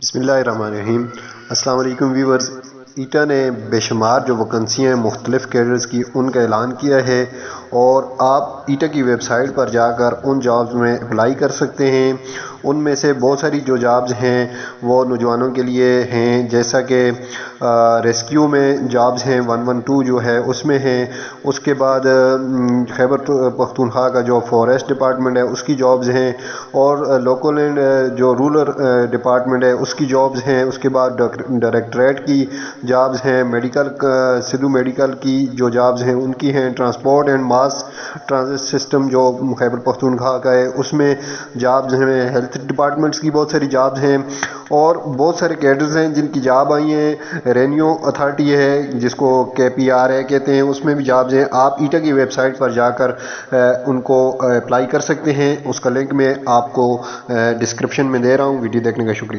बिस्मिल्लाहिर्रहमानिर्रहीम। अस्सलाम वालेकुम व्यूवर्स। ईटा ने बेशुमार जो वैकेंसी हैं मुख्तलिफ़ कैडर्स की उनका ऐलान किया है और आप ईटा की वेबसाइट पर जाकर उन जॉब्स में अप्लाई कर सकते हैं। उनमें से बहुत सारी जो जॉब्स हैं वो नौजवानों के लिए हैं, जैसा कि रेस्क्यू में जॉब्स हैं 112 जो है उसमें हैं। उसके बाद खैबर पख्तूनख्वा का जो फॉरेस्ट डिपार्टमेंट है उसकी जॉब्स हैं और लोकल एंड जो रूरल डिपार्टमेंट है उसकी जॉब्स हैं। उसके बाद डायरेक्टरेट की जॉब्स हैं, मेडिकल सिद्धू मेडिकल की जो जॉब्स हैं उनकी हैं। Transport and mass transit system जो खैबर पख्तूनख्वा का है उसमें जॉब्स हैं। हेल्थ डिपार्टमेंट्स की बहुत सारी जॉब्स हैं और बहुत सारे कैडर्स हैं जिनकी जॉब आई हैं। रेन्यू अथॉरिटी है जिसको KPRA कहते हैं, उसमें भी जॉब्स हैं। आप ईटा की वेबसाइट पर जाकर उनको अप्लाई कर सकते हैं। उसका लिंक मैं आपको डिस्क्रिप्शन में दे रहा हूँ। वीडियो देखने का शुक्रिया।